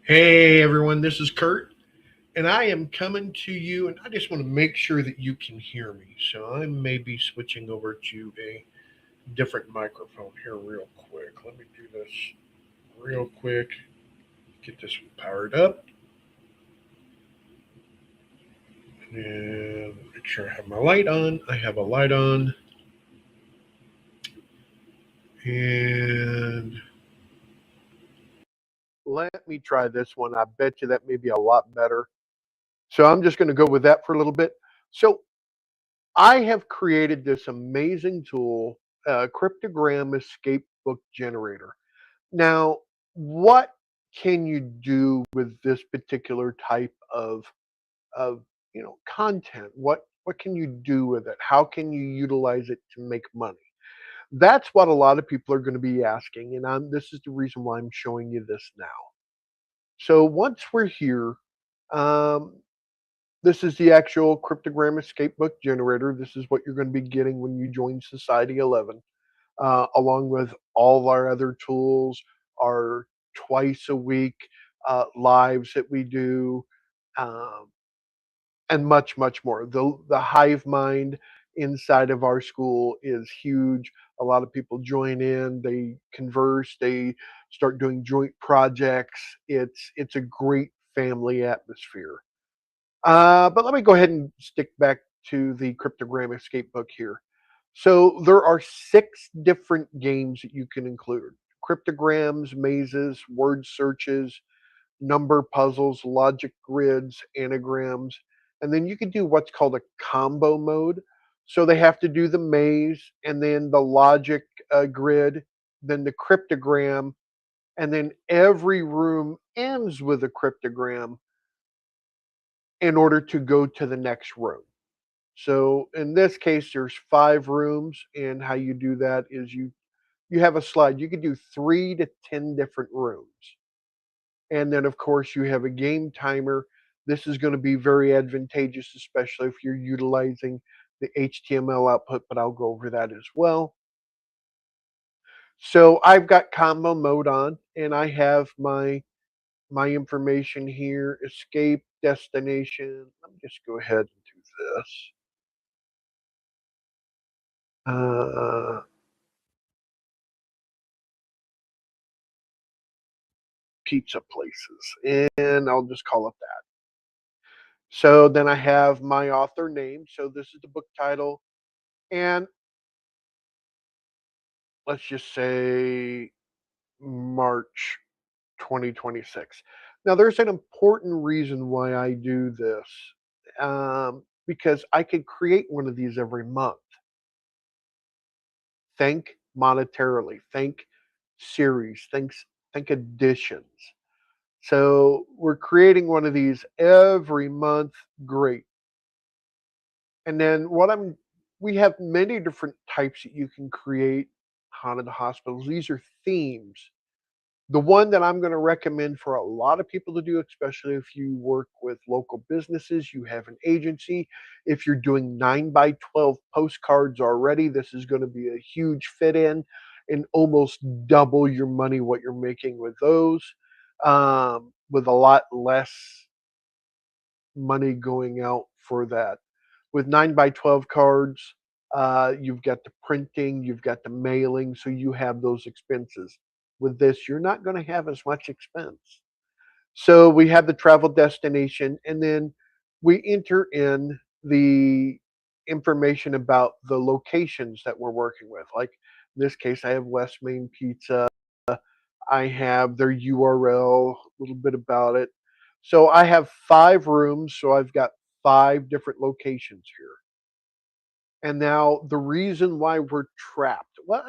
Hey everyone, this is Kurt, and I am coming to you, and I just want to make sure that you can hear me. So I may be switching over to a different microphone here real quick. Let me do this real quick. Get this one powered up, and make sure I have my light on. I have a light on, and let me try this one. I bet you that may be a lot better. So I'm just going to go with that for a little bit. So I have created this amazing tool, Cryptogram Escape Book Generator. Now, what can you do with this particular type of content? What can you do with it? How can you utilize it to make money? That's what a lot of people are going to be asking, and this is the reason why I'm showing you this now. So once we're here, um, this is the actual Cryptogram Escape Book Generator. This is what you're going to be getting when you join Society 11, along with all of our other tools, our twice a week lives that we do, um, and much, much more. The hive mind inside of our school is huge. A lot of people join in, they converse, they start doing joint projects. It's a great family atmosphere. But let me go ahead and stick back to the Cryptogram Escape book here. So there are 6 different games that you can include: cryptograms, mazes, word searches, number puzzles, logic grids, anagrams, and then you can do what's called a combo mode. So they have to do the maze and then the logic grid, then the cryptogram, and then every room ends with a cryptogram in order to go to the next room. So in this case, there's 5 rooms, and how you do that is you have a slide. You can do 3 to 10 different rooms, and then of course you have a game timer. This is going to be very advantageous, especially if you're utilizing the HTML output, but I'll go over that as well. So I've got combo mode on, and I have my information here: escape, destination. Let me just go ahead and do this. Uh, Pizza places, and I'll just call it that. So then I have my author name. So this is the book title, and let's just say March 2026. Now, there's an important reason why I do this, because I could create one of these every month. Think monetarily, think series, think editions. So we're creating one of these every month. Great. And then we have many different types that you can create haunted hospitals. These are themes. The one that I'm going to recommend for a lot of people to do, especially if you work with local businesses, you have an agency, if you're doing 9 by 12 postcards already, this is going to be a huge fit in and almost double your money what you're making with those, with a lot less money going out for that. With 9 by 12 cards, you've got the printing, you've got the mailing, so you have those expenses. With this, you're not going to have as much expense. So we have the travel destination, and then we enter in the information about the locations that we're working with. Like in this case, I have West Main Pizza. I have their URL, a little bit about it. So I have 5 rooms, so I've got 5 different locations here. And now the reason why we're trapped, well,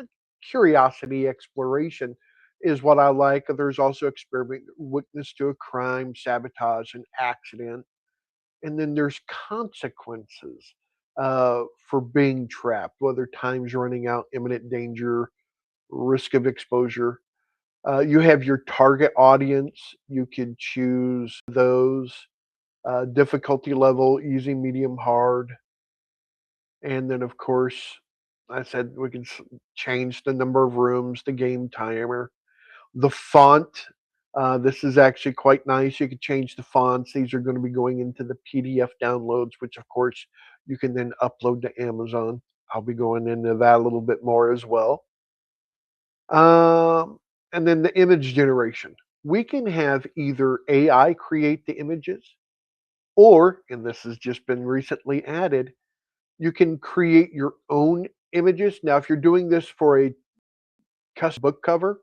curiosity, exploration is what I like. There's also experiment, witness to a crime, sabotage, an accident, and then there's consequences for being trapped, whether time's running out, imminent danger, risk of exposure. You have your target audience. You can choose those, difficulty level, easy, medium, hard. And then, of course, I said we can change the number of rooms, the game timer, the font. This is actually quite nice. You can change the fonts. These are going to be going into the PDF downloads, which of course you can then upload to Amazon. I'll be going into that a little bit more as well. Um, and then the image generation. We can have either AI create the images, or, and this has just been recently added, you can create your own images. Now, if you're doing this for a custom book cover,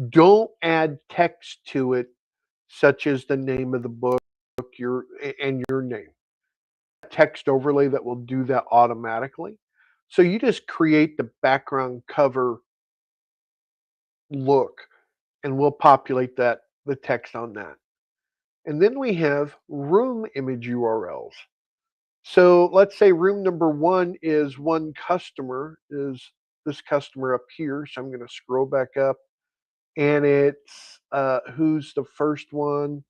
don't add text to it, such as the name of the book, and your name. Text overlay that will do that automatically. So you just create the background cover look, and we'll populate the text on that. And then we have room image URLs. So let's say room number one is one customer, is this customer up here. So I'm going to scroll back up, and it's who's the first one?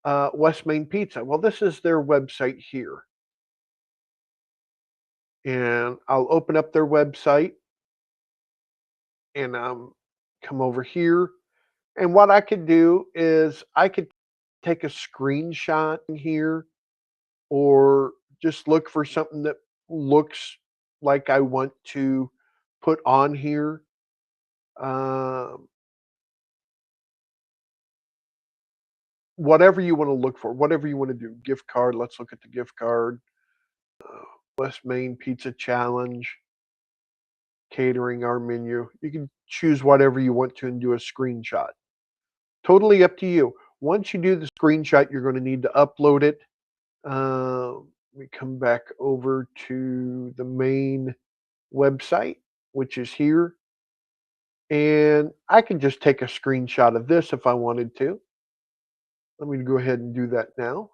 West Main Pizza. Well, this is their website here. And I'll open up their website and come over here. And what I could do is I could take a screenshot in here, or just look for something that looks like I want to put on here. Um, Whatever you want to look for, whatever you want to do. Gift card. Let's look at the gift card. West Main Pizza Challenge, catering our menu. You can choose whatever you want to and do a screenshot. Totally up to you. Once you do the screenshot, you're going to need to upload it. We come back over to the main website, which is here. And I can just take a screenshot of this if I wanted to. Let me go ahead and do that now.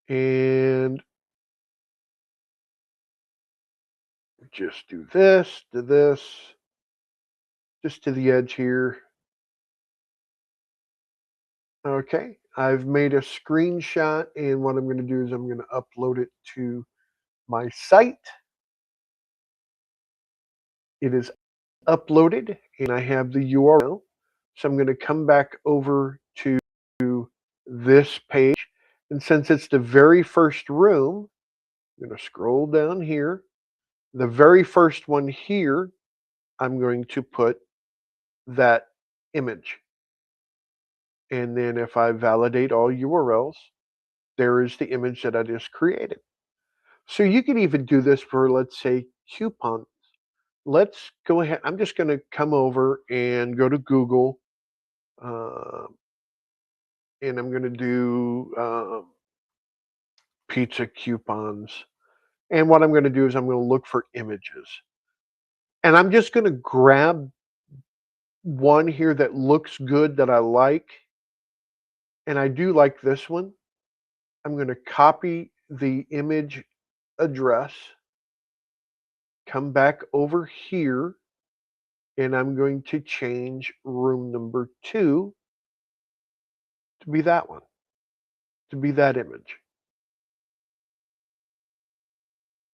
And just do this, just to the edge here. Okay, I've made a screenshot, and what I'm going to do is I'm going to upload it to my site. It is uploaded, and I have the URL. So I'm going to come back over to this page. And since it's the very first room, I'm going to scroll down here. The very first one here, I'm going to put that image. And then if I validate all URLs, there is the image that I just created. So you can even do this for, let's say, coupons. Let's go ahead. I'm just going to come over and go to Google, uh, and I'm going to do pizza coupons. And what I'm going to do is I'm going to look for images. And I'm just going to grab one here that looks good that I like. And I do like this one. I'm going to copy the image address, come back over here, and I'm going to change room number 2 to be that one, to be that image.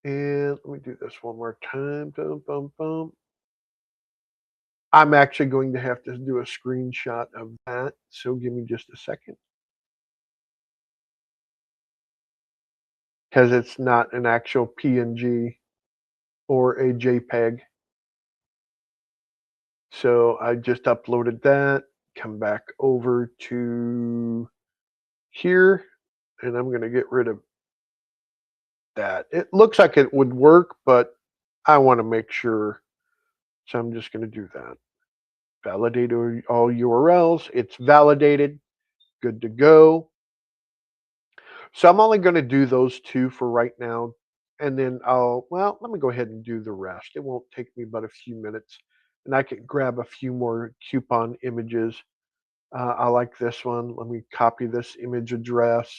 And let me do this one more time. Boom, boom, boom. I'm actually going to have to do a screenshot of that. So give me just a second, because it's not an actual PNG or a JPEG. So I just uploaded that, come back over to here, and I'm going to get rid of that. It looks like it would work, but I want to make sure. So I'm just going to do that. Validate all URLs. It's validated. Good to go. So I'm only going to do those two for right now. And then let me go ahead and do the rest. It won't take me but a few minutes. And I can grab a few more coupon images. I like this one. Let me copy this image address.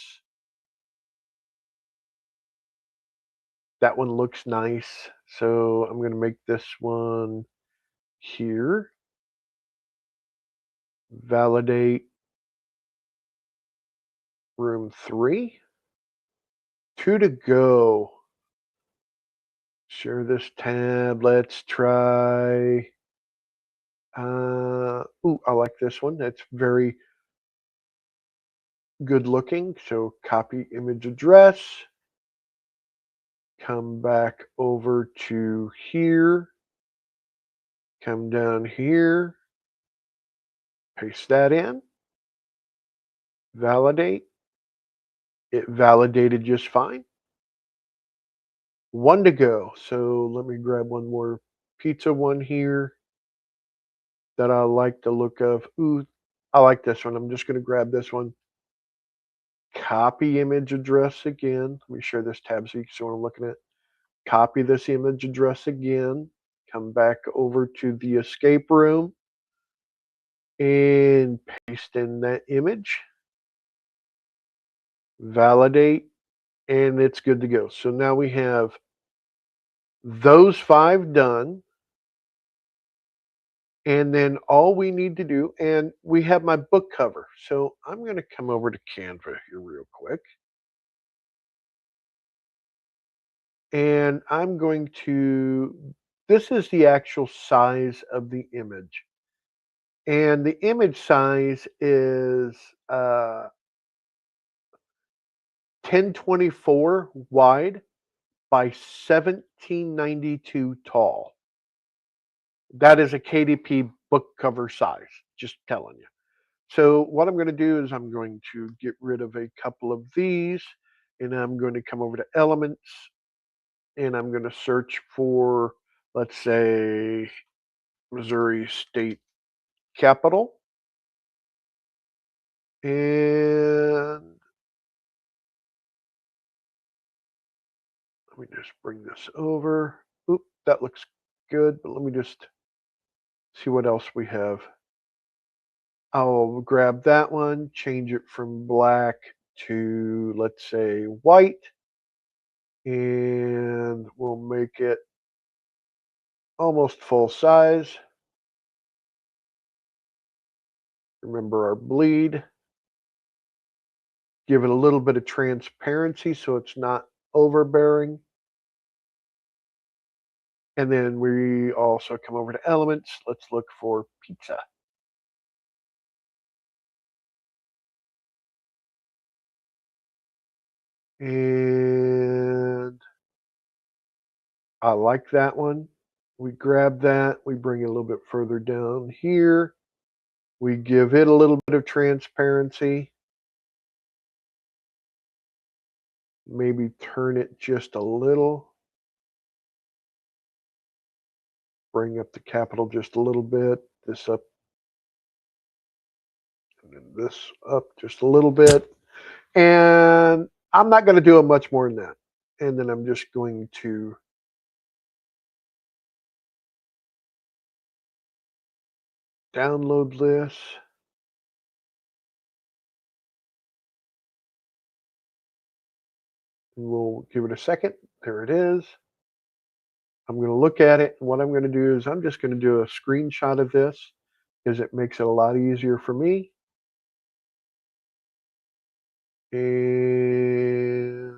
That one looks nice. So I'm going to make this one here. Validate room 3. 2 to go. Share this tab. Let's try Ooh, I like this one. That's very good looking. So copy image address, come back over to here, come down here, paste that in, validate. It validated just fine. One to go. So let me grab one more pizza one here that I like the look of. Ooh, I like this one. I'm just going to grab this one. Copy image address again. Let me share this tab so you can see what I'm looking at. Copy this image address again. Come back over to the escape room and paste in that image. Validate, and it's good to go. So now we have those 5 done. And then all we need to do, and we have my book cover. So I'm going to come over to Canva here real quick. And I'm going to, this is the actual size of the image. And the image size is 1024 wide by 1792 tall. That is a KDP book cover size, just telling you. So what I'm going to do is I'm going to get rid of a couple of these, and I'm going to come over to Elements, and I'm going to search for, let's say, Missouri State Capitol. And let me just bring this over. Oop, that looks good, but let me just see what else we have. I'll grab that one, change it from black to, let's say, white, and we'll make it almost full size. Remember our bleed. Give it a little bit of transparency so it's not overbearing. And then we also come over to Elements. Let's look for pizza. And I like that one. We grab that, we bring it a little bit further down here. We give it a little bit of transparency. Maybe turn it just a little. Bring up the capital just a little bit. This up, and then this up just a little bit. And I'm not going to do it much more than that. And then I'm just going to download this. And we'll give it a second. There it is. I'm going to look at it. And what I'm going to do is I'm just going to do a screenshot of this because it makes it a lot easier for me. And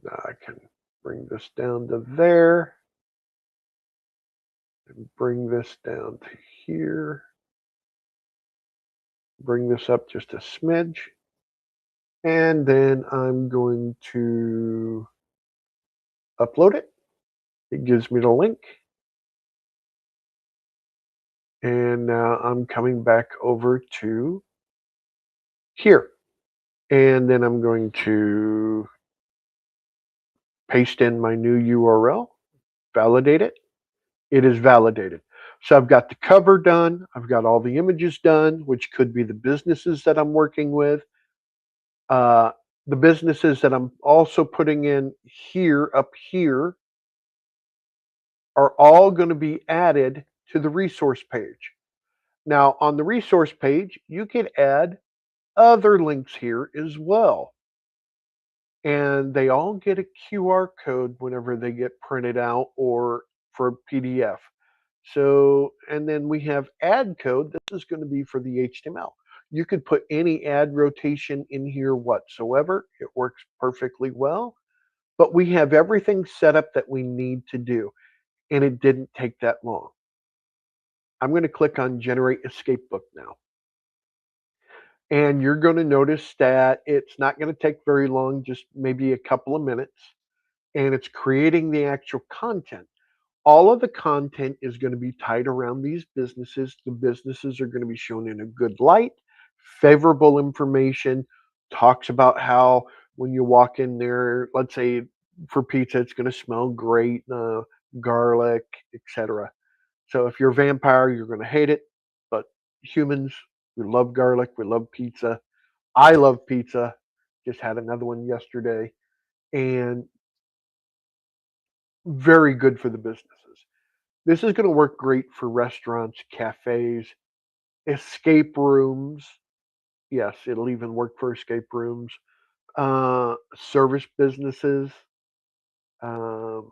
now I can bring this down to there. And bring this down to here. Bring this up just a smidge. And then I'm going to upload it. It gives me the link. And now I'm coming back over to here. And then I'm going to paste in my new URL, validate it. It is validated. So I've got the cover done. I've got all the images done, which could be the businesses that I'm working with. The businesses that I'm also putting in here, up here, are all going to be added to the resource page. Now, on the resource page, you can add other links here as well. And they all get a QR code whenever they get printed out or for PDF. So, and then we have ad code. This is going to be for the HTML. You could put any ad rotation in here whatsoever. It works perfectly well. But we have everything set up that we need to do. And it didn't take that long. I'm going to click on Generate Escape Book now. And you're going to notice that it's not going to take very long, just maybe a couple of minutes, and it's creating the actual content. All of the content is going to be tied around these businesses. The businesses are going to be shown in a good light, favorable information, talks about how when you walk in there, let's say for pizza, it's going to smell great, garlic, etc. So if you're a vampire, you're going to hate it. But humans, we love garlic, we love pizza. I love pizza. Just had another one yesterday, and very good for the businesses. This is going to work great for restaurants, cafes, escape rooms. Yes, it'll even work for escape rooms, service businesses, um,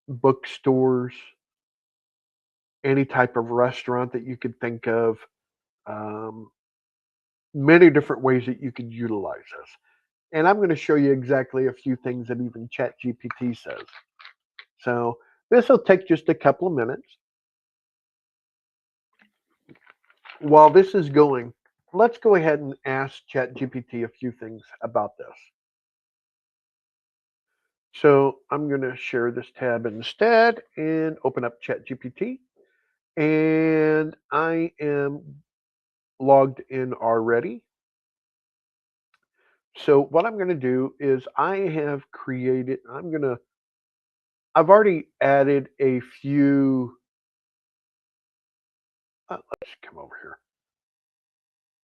bookstores, any type of restaurant that you could think of. Um, Many different ways that you could utilize this. And I'm going to show you exactly a few things that even ChatGPT says. So this will take just a couple of minutes. While this is going, let's go ahead and ask ChatGPT a few things about this. So I'm going to share this tab instead and open up ChatGPT. And I am logged in already. So what I'm going to do is I've already added a few. Let's come over here.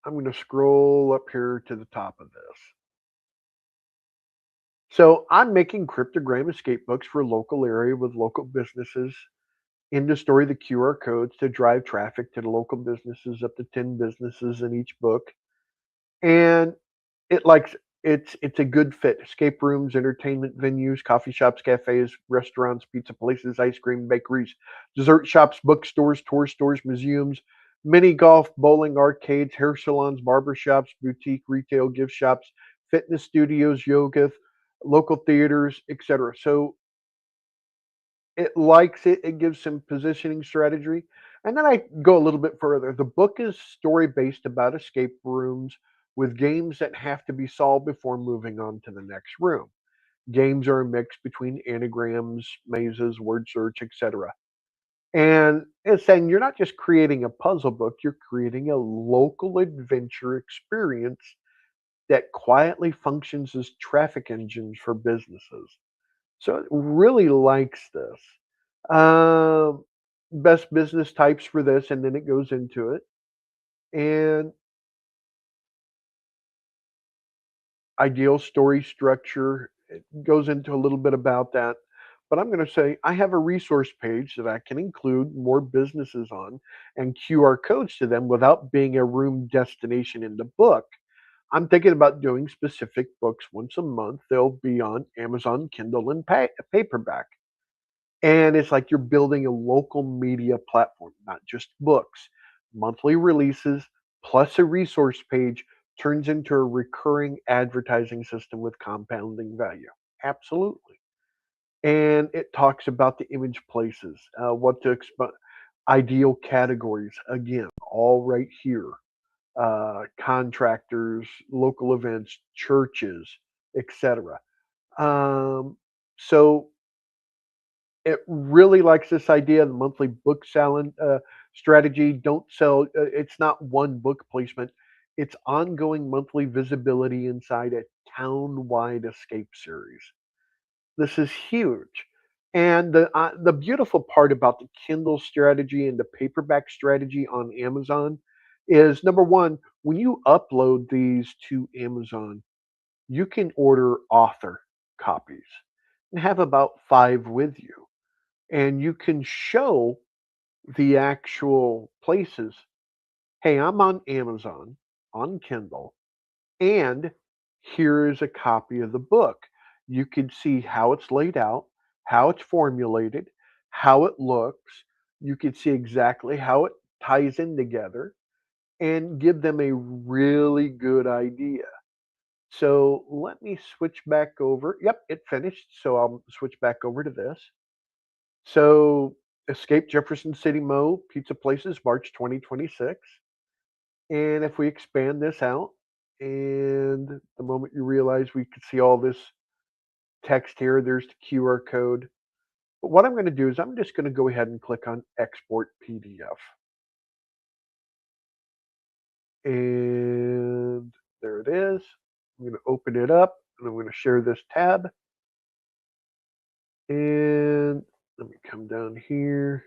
I'm going to scroll up here to the top of this. So I'm making cryptogram escape books for local area with local businesses in to store the QR codes to drive traffic to the local businesses, up to 10 businesses in each book. And it likes it's a good fit. Escape rooms, entertainment venues, coffee shops, cafes, restaurants, pizza places, ice cream bakeries, dessert shops, bookstores, tour stores, museums, mini golf, bowling, arcades, hair salons, barber shops, boutique retail, gift shops, fitness studios, yoga, local theaters, etc. So it likes it. It gives some positioning strategy. And then I go a little bit further. The book is story based about escape rooms with games that have to be solved before moving on to the next room. Games are a mix between anagrams, mazes, word search, etc. And it's saying you're not just creating a puzzle book, you're creating a local adventure experience that quietly functions as traffic engines for businesses. So it really likes this. Um, Best business types for this, and then it goes into it. And ideal story structure, it goes into a little bit about that. But I'm going to say I have a resource page that I can include more businesses on and QR codes to them without being a room destination in the book. I'm thinking about doing specific books once a month. They'll be on Amazon, Kindle, and paperback. And it's like you're building a local media platform, not just books. Monthly releases plus a resource page turns into a recurring advertising system with compounding value. Absolutely. And it talks about the image places, what to expect, ideal categories, again, all right here. Contractors, local events, churches, etc. Um, so it really likes this idea of the monthly book selling strategy. Don't sell. It's not one book placement. It's ongoing monthly visibility inside a town-wide escape series. This is huge. And the beautiful part about the Kindle strategy and the paperback strategy on Amazon is number one, when you upload these to Amazon, you can order author copies and have about 5 with you, and you can show the actual places. Hey, I'm on Amazon, on Kindle, and here is a copy of the book. You can see how it's laid out, how it's formulated, how it looks. You can see exactly how it ties in together and give them a really good idea. So let me switch back over. Yep, it finished. So I'll switch back over to this. So Escape Jefferson City Mo Pizza Places, March 2026. And if we expand this out, and the moment you realize we could see all this text here, there's the QR code. But what I'm going to do is I'm just going to go ahead and click on Export PDF. And there it is. I'm going to open it up and I'm going to share this tab. And let me come down here.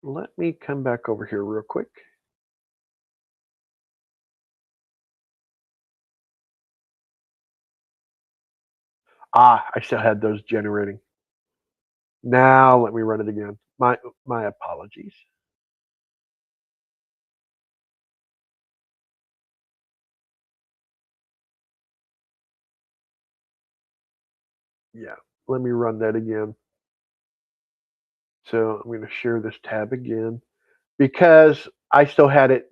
Let me come back over here real quick. Ah, I still had those generating. Now let me run it again. My apologies. Yeah, let me run that again. So I'm going to share this tab again because I still had it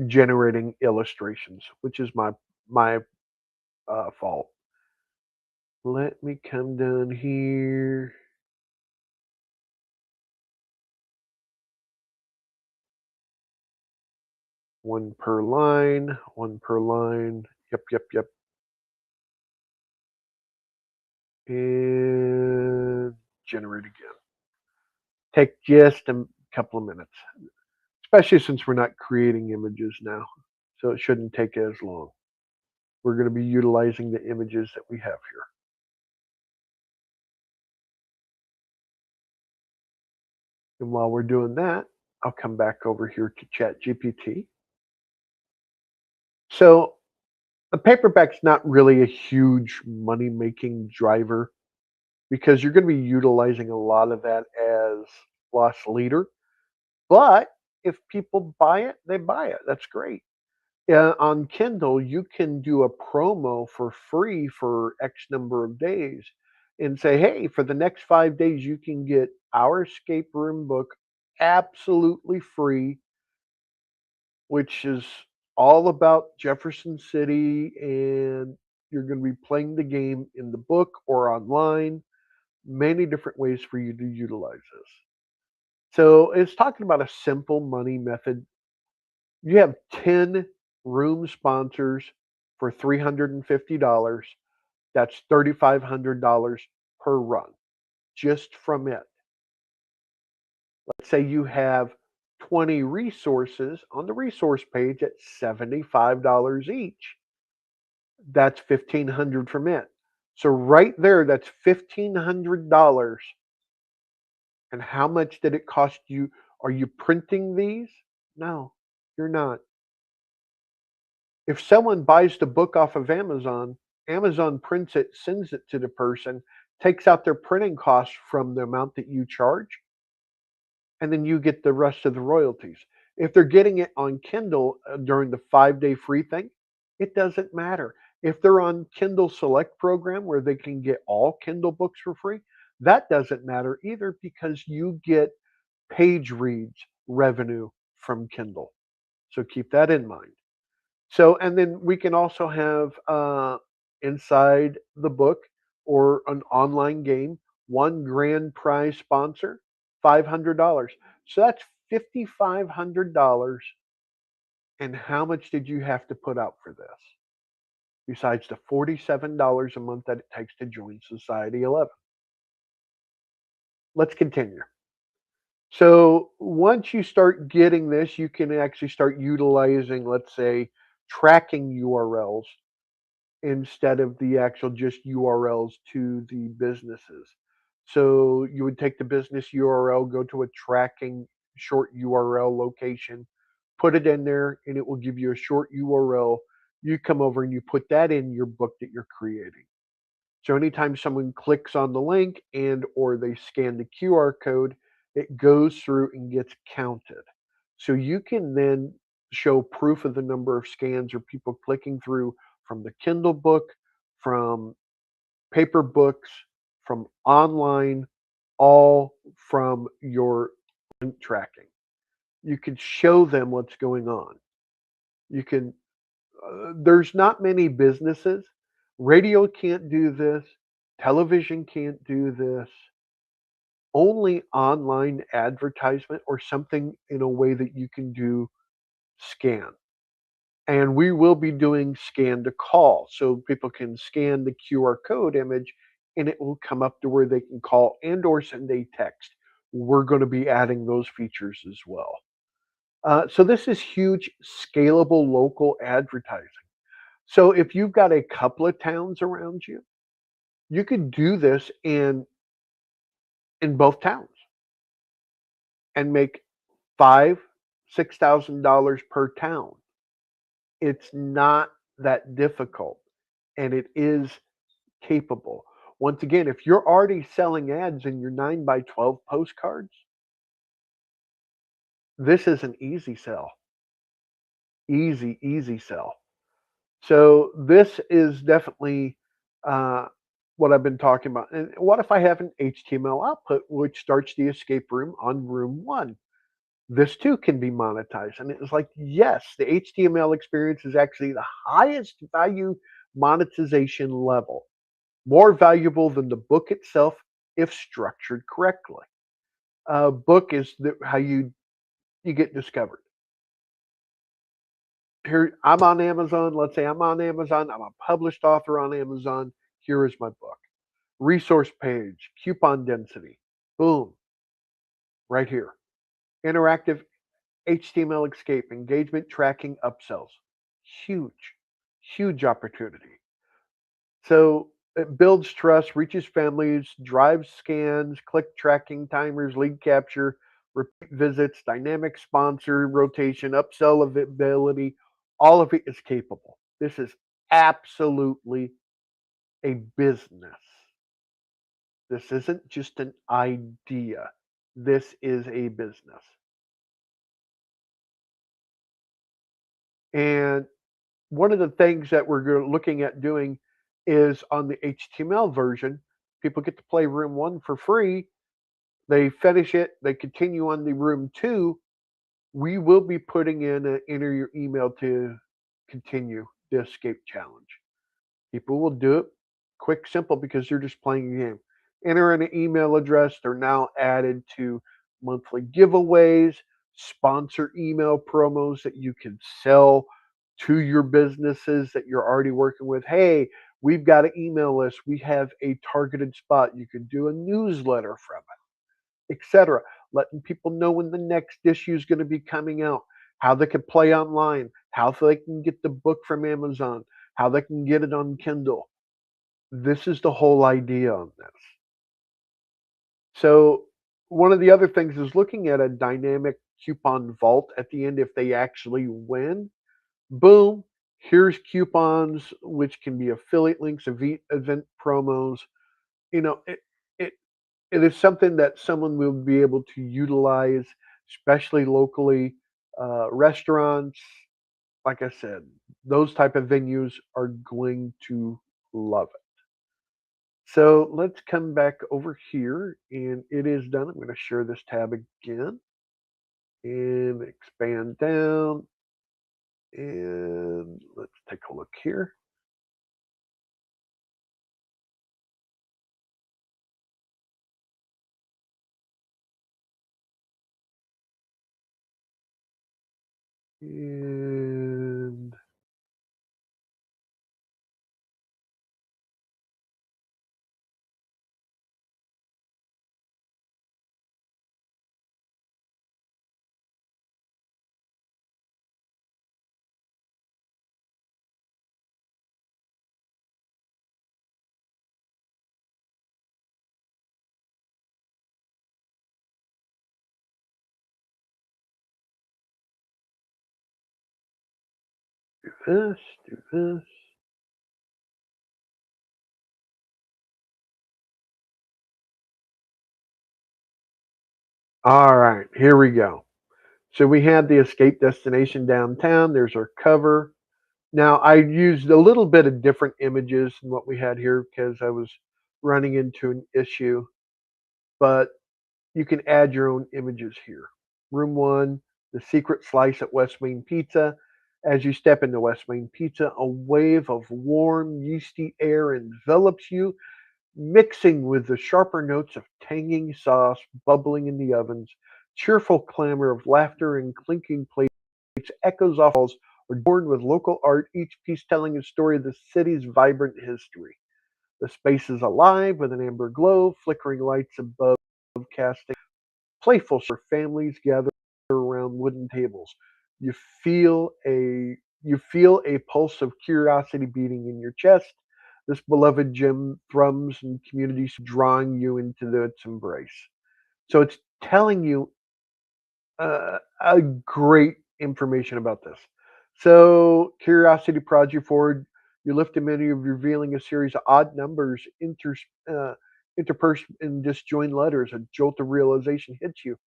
generating illustrations, which is my fault. Let me come down here. One per line, one per line. Yep, yep, yep. And generate again. Take just a couple of minutes, especially since we're not creating images now. So it shouldn't take as long. We're going to be utilizing the images that we have here. And while we're doing that, I'll come back over here to ChatGPT. So the paperback's not really a huge money making driver because you're going to be utilizing a lot of that as loss leader. But if people buy it, they buy it. That's great. On Kindle, you can do a promo for free for X number of days and say, hey, for the next 5 days, you can get our escape room book absolutely free, which is all about Jefferson City. And you're going to be playing the game in the book or online. Many different ways for you to utilize this. So it's talking about a simple money method. You have 10 room sponsors for $350. That's $3,500 per run just from it. Let's say you have 20 resources on the resource page at $75 each. That's 1,500 from it. So right there, that's $1,500. And how much did it cost you? Are you printing these? No, you're not. If someone buys the book off of Amazon, Amazon prints it, sends it to the person, takes out their printing costs from the amount that you charge, and then you get the rest of the royalties. If they're getting it on Kindle during the 5 day free thing, it doesn't matter. If they're on Kindle Select program where they can get all Kindle books for free, that doesn't matter either because you get page reads revenue from Kindle. So keep that in mind. So, and then we can also have inside the book or an online game, one grand prize sponsor, $500. So that's $5,500. And how much did you have to put out for this? Besides the $47 a month that it takes to join Society 11. Let's continue. So once you start getting this, you can actually start utilizing, let's say, tracking URLs instead of the actual just URLs to the businesses. So you would take the business URL, go to a tracking short URL location, put it in there, and it will give you a short URL. You come over and you put that in your book that you're creating. So anytime someone clicks on the link and or they scan the QR code, it goes through and gets counted. So you can then show proof of the number of scans or people clicking through from the Kindle book, from paper books, from online, all from your link tracking. You can show them what's going on. You can, there's not many businesses. Radio can't do this. Television can't do this. Only online advertisement or something in a way that you can do scan. And we will be doing scan to call, so people can scan the QR code image and it will come up to where they can call and or send a text. We're going to be adding those features as well. So this is huge, scalable local advertising. So if you've got a couple of towns around you, you could do this in both towns and make five, $6,000 per town. It's not that difficult, and it is capable. Once again, if you're already selling ads in your 9 by 12 postcards, this is an easy sell. Easy, easy sell. So this is definitely uh, what I've been talking about. And what if I have an HTML output which starts the escape room on room one? This too can be monetized. And it's like, yes, the HTML experience is actually the highest value monetization level, more valuable than the book itself if structured correctly. Book is how you get discovered. Here, I'm on Amazon. Let's say I'm on Amazon. I'm a published author on Amazon. Here is my book. Resource page, coupon density. Boom, right here. Interactive HTML escape, engagement tracking, upsells. Huge, huge opportunity. So it builds trust, reaches families, drives scans, click tracking, timers, lead capture, repeat visits, dynamic sponsor, rotation, upsell ability. All of it is capable. This is absolutely a business. This isn't just an idea. This is a business. And one of the things that looking at doing is on the HTML version, people get to play room one for free. They finish it, they continue on the room two. We will be putting in enter your email to continue the escape challenge. People will do it quick, simple because you're just playing a game. Enter an email address. They're now added to monthly giveaways, sponsor email promos that you can sell to your businesses that you're already working with. Hey, we've got an email list. We have a targeted spot. You can do a newsletter from it, etc. Letting people know when the next issue is going to be coming out, how they can play online, how they can get the book from Amazon, how they can get it on Kindle. This is the whole idea on this. So one of the other things is looking at a dynamic coupon vault at the end if they actually win. Boom, here's coupons which can be affiliate links, event promos. You know, it it is something that someone will be able to utilize, especially locally. Restaurants, like I said, those type of venues are going to love it. So let's come back over here and it is done. I'm going to share this tab again and expand down and let's take a look here. And do this, do this. All right, here we go. So we had the escape destination downtown. There's our cover. Now I used a little bit of different images than what we had here because I was running into an issue, but you can add your own images here. Room one, the secret slice at West Main Pizza. As you step into West Main Pizza, a wave of warm, yeasty air envelops you. mixing with the sharper notes of tanging sauce bubbling in the ovens. Cheerful clamor of laughter and clinking plates echoes off walls, adorned with local art, each piece telling a story of the city's vibrant history. The space is alive with an amber glow, flickering lights above casting playful where families gather around wooden tables. You feel you feel a pulse of curiosity beating in your chest. This beloved gym thrums and communities drawing you into its embrace. So it's telling you a great information about this. So curiosity prods you forward. You lift a menu, revealing a series of odd numbers uh, interspersed in disjoint letters. A jolt of realization hits you.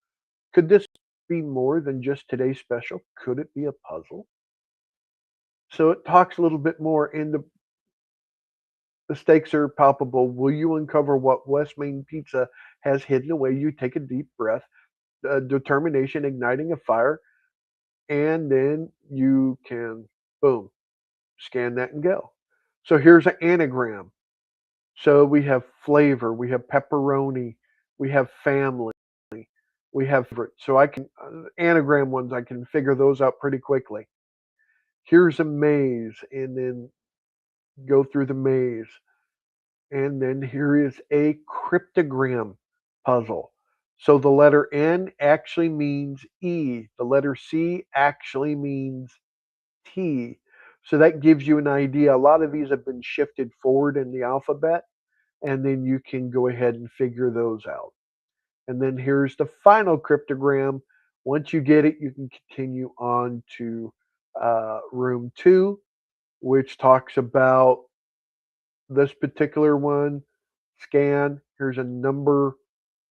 Could this be more than just today's special? Could it be a puzzle? So it talks a little bit more, and the stakes are palpable. Will you uncover what West Main Pizza has hidden away? You take a deep breath, determination igniting a fire, and then you can, boom, scan that and go. So here's an anagram. So we have flavor, we have pepperoni, we have family, we have favorite. So I can anagram ones. I can figure those out pretty quickly. Here's a maze, and then go through the maze. And then here is a cryptogram puzzle. So the letter N actually means E. The letter C actually means T. So that gives you an idea. A lot of these have been shifted forward in the alphabet, and then you can go ahead and figure those out. And then here's the final cryptogram. Once you get it, you can continue on to room 2, which talks about this particular one. Scan. Here's a number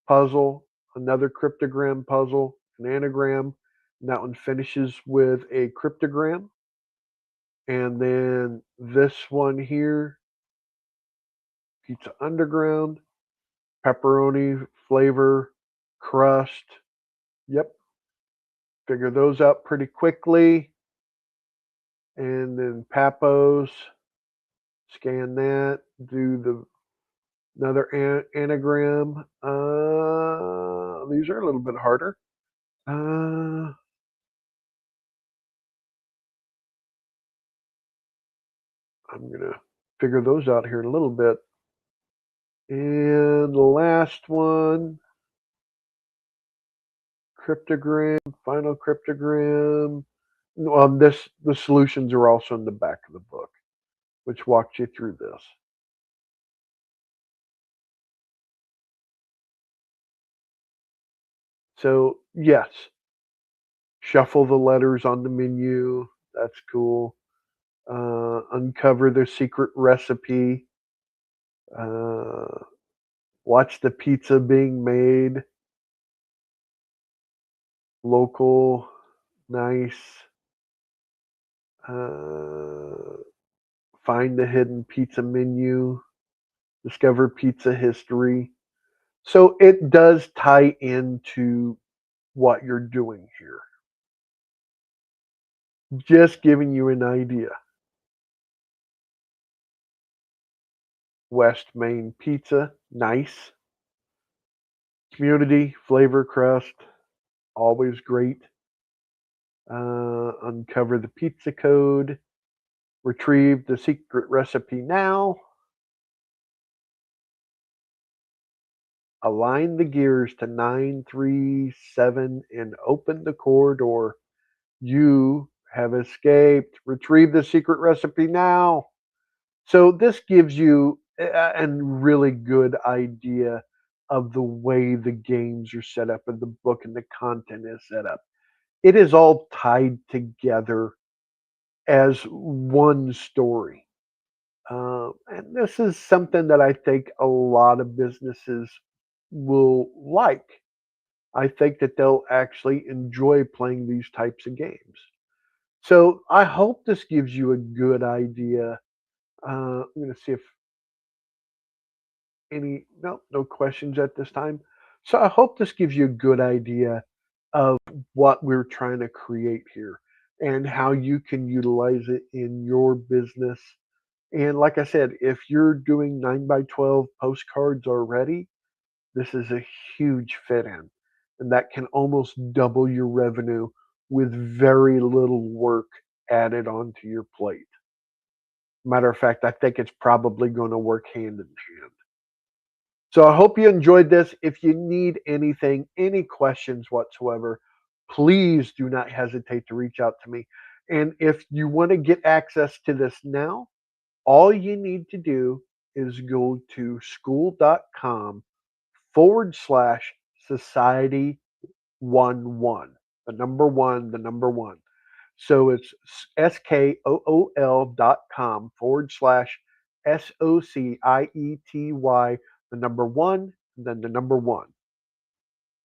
puzzle, another cryptogram puzzle, an anagram. And that one finishes with a cryptogram. And then this one here, Pizza Underground, pepperoni, flavor, crust. Yep, figure those out pretty quickly. And then Papos, scan that, do the another anagram. These are a little bit harder. I'm gonna figure those out here in a little bit. And the last one, cryptogram, final cryptogram. The solutions are also in the back of the book, which walks you through this. So yes, shuffle the letters on the menu. That's cool. Uncover the secret recipe. Uh, watch the pizza being made. Local, nice. Uh, find the hidden pizza menu. Discover pizza history. So it does tie into what you're doing here. Just giving you an idea. West Main Pizza, nice. Community, flavor crust, always great. Uncover the pizza code. Retrieve the secret recipe now. Align the gears to 937 and open the corridor. You have escaped. Retrieve the secret recipe now. So this gives you a really good idea of the way the games are set up and the book and the content is set up. It is all tied together as one story. And this is something that I think a lot of businesses will like. I think that they'll actually enjoy playing these types of games. So I hope this gives you a good idea. I'm going to see if no questions at this time. So I hope this gives you a good idea of what we're trying to create here and how you can utilize it in your business And like I said, if you're doing 9 by 12 postcards already, this is a huge fit in. And that can almost double your revenue with very little work added onto your plate. Matter of fact, I think it's probably going to work hand in hand. So I hope you enjoyed this. If you need anything, any questions whatsoever, please do not hesitate to reach out to me. And if you want to get access to this now, all you need to do is go to school.com/society11, the number one, the number one. So it's SKOOL.com/SOCIETY, the number one, then the number one,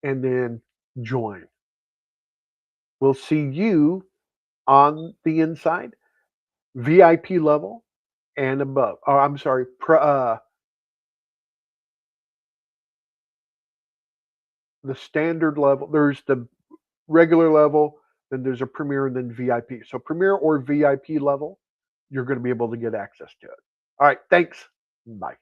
and then join. We'll see you on the inside, VIP level and above. Oh, I'm sorry, the standard level. There's the regular level, then there's a premier, and then VIP. So premier or VIP level, you're going to be able to get access to it. All right, thanks. Bye.